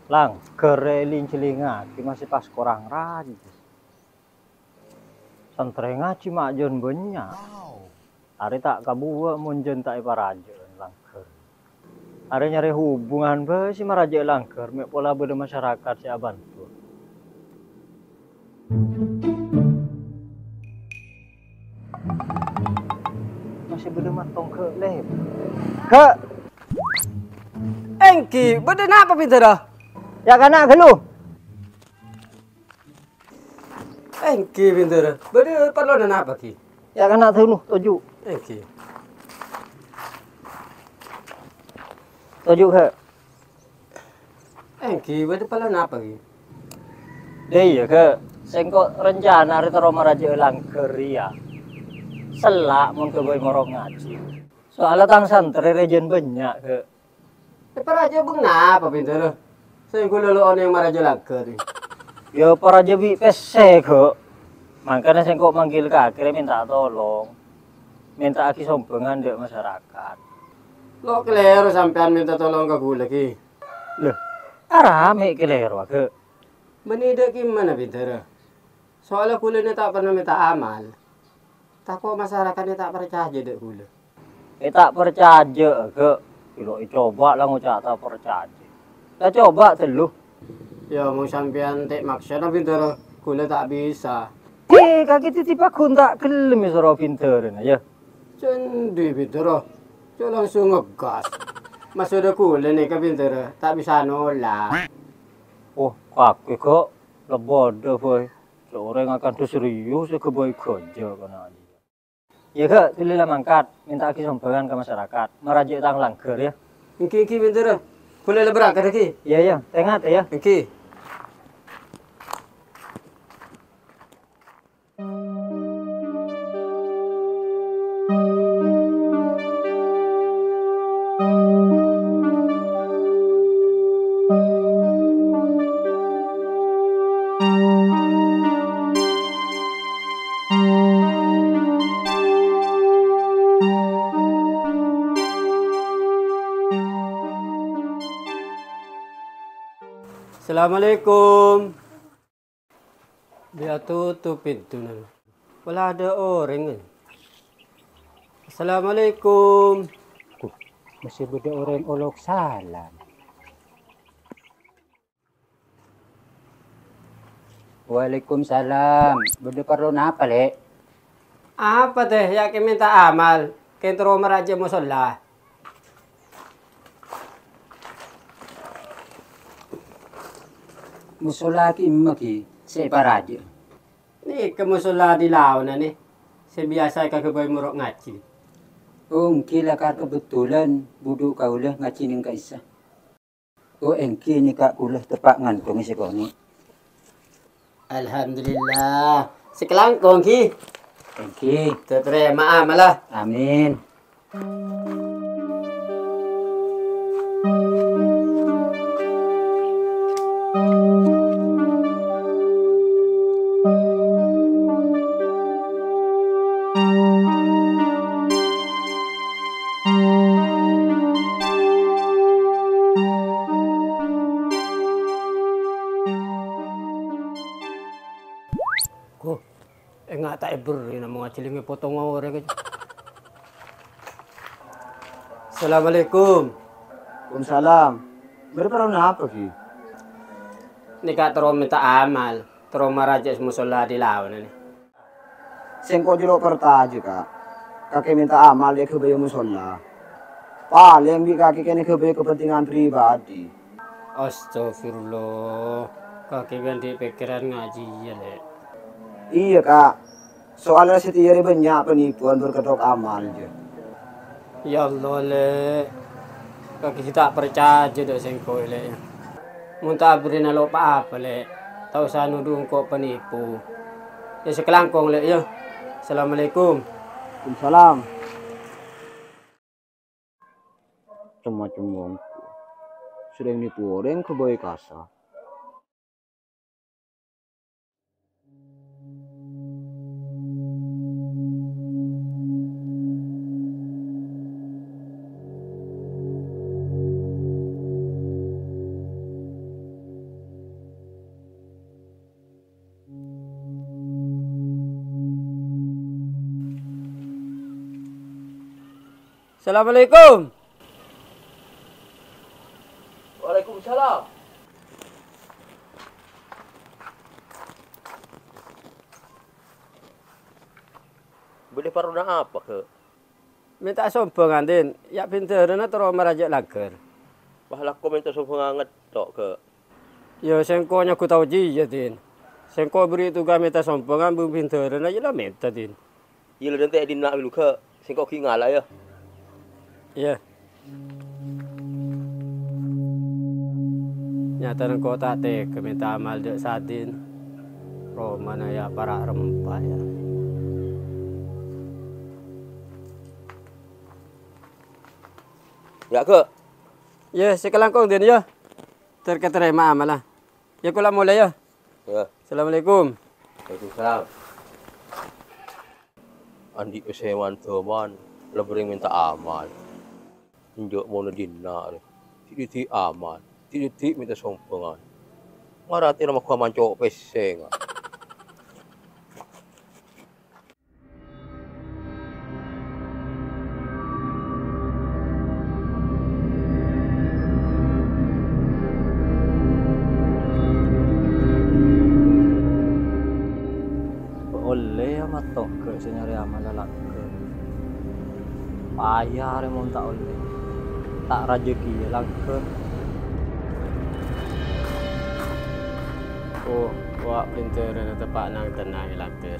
Lang, kerelin celinga, masih pas korang rajin. Santre ngaci mak jon banyak. Hari tak kabuwa munjen tak iparaja langker. Hari nyari hubungan be si maraja langker, mek pola beda masyarakat si bantu. Masih beda matong ke lep. Ke Engki, beda apa pintar dah? ya kana gelu. Engki pintar. Beda perlu dan apa ki? Ya kana tulu tuju. Engki. Tuju ke. Engki, beda perlu apa ki? Iya ke. Sengko rencana hari taro maraja langker ya. Selak mun ke boy morong ngaji. Soalnya tang santre rejen banyak ke. Para aja bang apa pintar? Saya gula lo orang yang marah jalan ke. Ya para jebi pese kok. Makanya saya kok manggil ke akhirnya minta tolong. Minta aki sompengan dek masyarakat. Lo kelero sampean minta tolong ke gula ki. Loh, rame kelero ke. Menida gimana pintar? Soalnya gula ni tak pernah minta amal. Tak kok masyarakatnya tak percaya dek gula. Tak percaya ke. Kalau coba lah ngucap tak percaya. Kita coba telu. Ya mau sampean tek maksud pintar gula tak bisa. Kaki titip aku tak kelem suruh pinter ya. Cendi pintar. Cuma langsung ngegas. Masuk ada gula nih ke pintar. Tak bisa nolak. Oh, kaki kok lebodo boy. Seorang akan tuh serius ke boy kerja kan aja. Ya kak, pilihlah mangkat, minta aki sompengan ke masyarakat, merajuk tang langker ya. Engki pintar. Boleh berangkat ki? Iya ya, tengah ya. Engki. Assalamualaikum. Dia tutup pintu nih. Wala ada orang. Assalamualaikum. Masih beda orang olok salam. Waalaikumsalam. Beda perlu apa, Lek? Apa teh ya ke minta amal? Kentro meraja musola. Musola ki maki, saya paraja. Nih ke musola di lawan nih. Sebiasa kagak murok ngaji. Kila kar kebetulan buduk kaulah ngaji ning kaisa. Engki ni kak kulah tepak ngantong si koni. Alhamdulillah. Sekelangkong ki. Engki, Terima amalah. amin. Ko, enggak tak eber na mga cilingi potong orang aja. Assalamualaikum. Waalaikumsalam. Berapa apa ki? Nika terus minta amal, terus meraja musola di lawan ini. Sengko jero pertaja kak. Kakek minta amal dia kebayu musola. Paling bi kaki kene kebayu kepentingan pribadi. Astagfirullah. Kaki ganti pikiran ngaji ya le. Iya kak. Soalnya setiap banyak penipuan berkedok amal je. Ya Allah le. Kaki kita percaya dek sengko le. Muntah beri nalo apa le. Tahu saya nuduh kok penipu. Ya sekelangkong le ya. Assalamualaikum. Waalaikumsalam. Cuma-cuma sudah nipu orang kebayu kasa. Assalamualaikum. Waalaikumsalam. Boleh paruna apa ke? Minta sumbangan din. Ya pinter na terus merajak lager. Bahala ko minta sumbangan tok ke. Ya sengko nya ku tahu ji ya din. Sengko beri tu kami minta sumbangan bu pinter na ya minta din. Yila dan tak nak bilu ke. Singkau kingala ya. Ya. Nyata nang kota te keminta amal dek sadin. Romana ya para rempah ya. Ya ke? Ya, sekelangkong din ya. Terketerima amalah. Ya kula mulai ya. Ya. Assalamualaikum. Waalaikumsalam. Andi usewan teman, lebering minta amal. Injok mau nadina ni. Tidak amal, tidak minta sumbangan. Marati nama ku mancok peseng. Oleh ya matok ke senyari amal langke. Payah remon tak oleh. Tak rajeki ya langke. Oh, wak pinter na tepak nang tenang langker.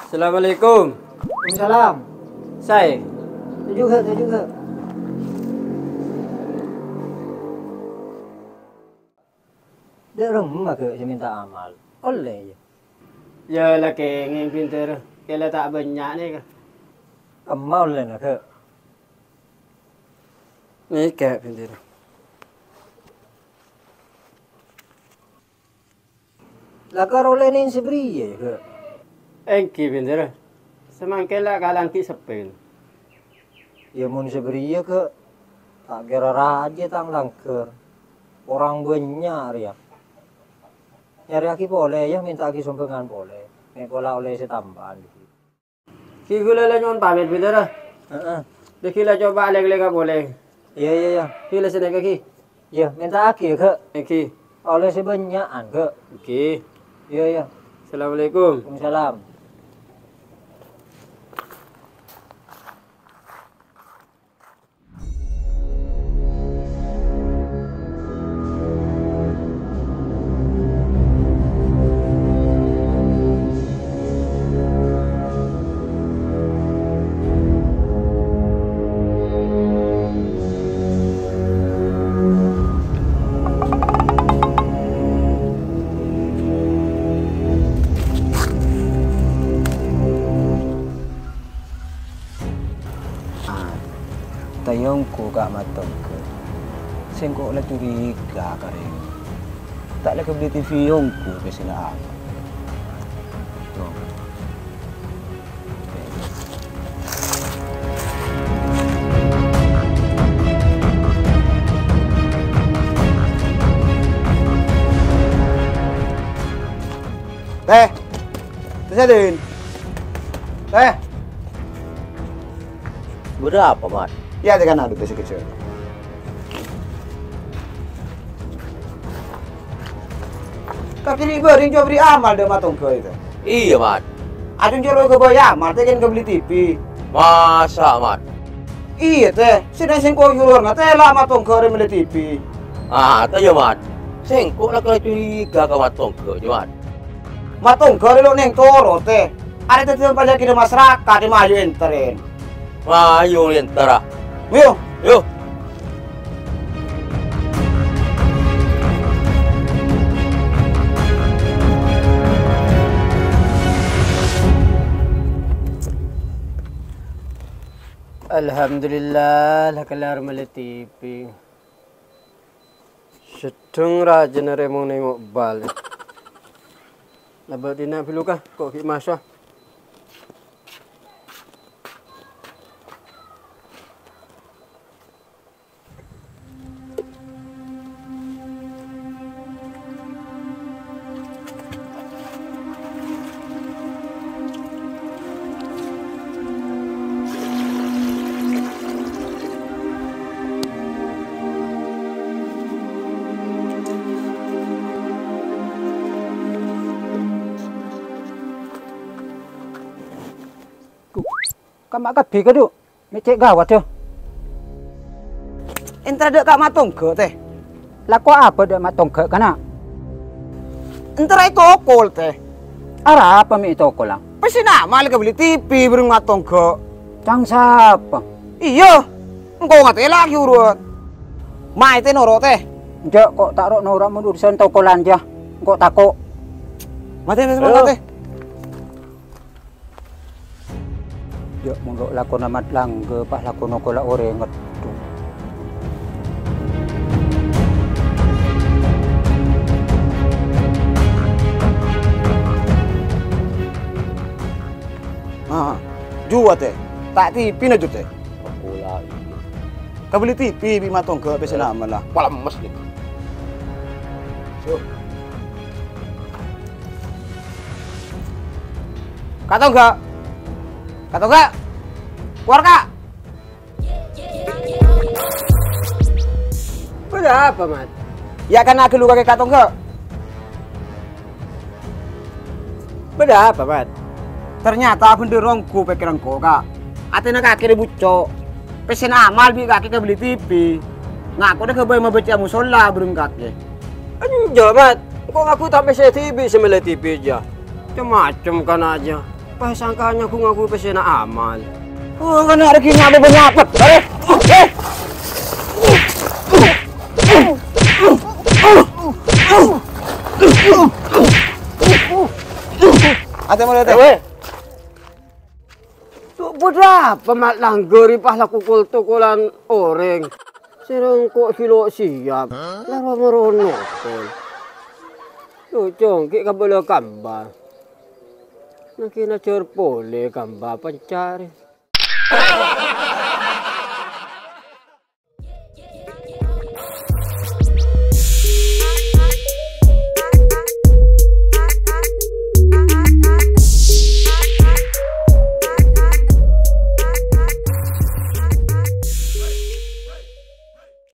Assalamualaikum. Salam. Saya. Tu juga. Dia remah ke saya minta amal. Oleh ya. Ya laki ngin pinter. Kela tak banyak ni ke. Kemal oleh nak ke. Ni ke pinter. Lakar oleh ni seberi ya ke. Engki pinter. Semangke lah kalang ki sepin. Ya mun seberi ya ke. Tak kira raja tang langker. Orang banyak ya. Nyari aki boleh ya minta aki sumbangan boleh. Nek pola oleh setambahan. Ki gula lah nyon pamit pinter. Heeh. Dekila coba leg-lega boleh. Iya. Kila sedek ki. Ya minta aki ke. Engki. Oleh sebanyakan ke. Okey. Iya. Assalamualaikum. Waalaikumsalam. Tayongku kak matong ke. Sengkok lah curiga kareng. Tak lah beli TV yongku ke sila apa. Tuh. Teh. Tersadin. Teh. Berapa, Mat? Ya tekan ada tu sekecil. Kaki ni bering coba beri amal dah matong ke itu. Iya, Mat. Adun jolo ke boya amal tekan ke beli TV. Masa, Mat? Iya teh, sedang sengko yulur teh lah matong ke beli TV. Ah, tahu Mat. Sengkok lah kalau curiga ke matong ke, Mat. Matong ke lo neng toro teh. Ada teh tempat kira masyarakat di maju enterin. Ayo lentara. Yo, Yuk. Alhamdulillah lah kelar mele TV. Sedung raja neremong nengok bal. Labak dina pilu kah kok ki masah. Kamak kabi ke du? Mecek gawat yo. Entar dek kak matong ke teh. Laku apa dek matong ke kana? Entar itu okol teh. Ara apa mi itu kolang? Pasti nama lagi beli TV bereng matong ke. Cang siapa? Iya. Engkau nggak teh lagi urut. Mai teh noro teh. Jok kok taruh norak mundur sen tokolan dia. Kok tako? Mati semangat teh. Jok mundur laku namat langge pas laku nokola ore ngetu. Ah, jua teh. Tak TV na jut teh. Pula. Kau beli TV bi matong ke pesen nama lah. Pala emas nih. So, Kata enggak? Kata enggak? Keluar kak? Ada apa, Mat? Ya kan aku lu kakek kata enggak? Ada apa, Mat? Ternyata benderongku pikiranku kak. Atena kakek dia bucok. Pesen amal bi kakek ke beli TV. Ngaku dah kebayi membaca musola bereng kakek. Anjir, Mat. Kok aku tak pesen TV semele TV aja. Macam-macam kan aja. Pas sangkanya aku ngaku pesen amal. Oh kan ada kini ada banyak apa? Ada mana teh? Tuh berapa mat langgeri pas laku kul-tukulan orang. Serang kok kilo siap. Lalu merono. Tuh congkik kabel gambar. Nak kena cerpole gambar pencari.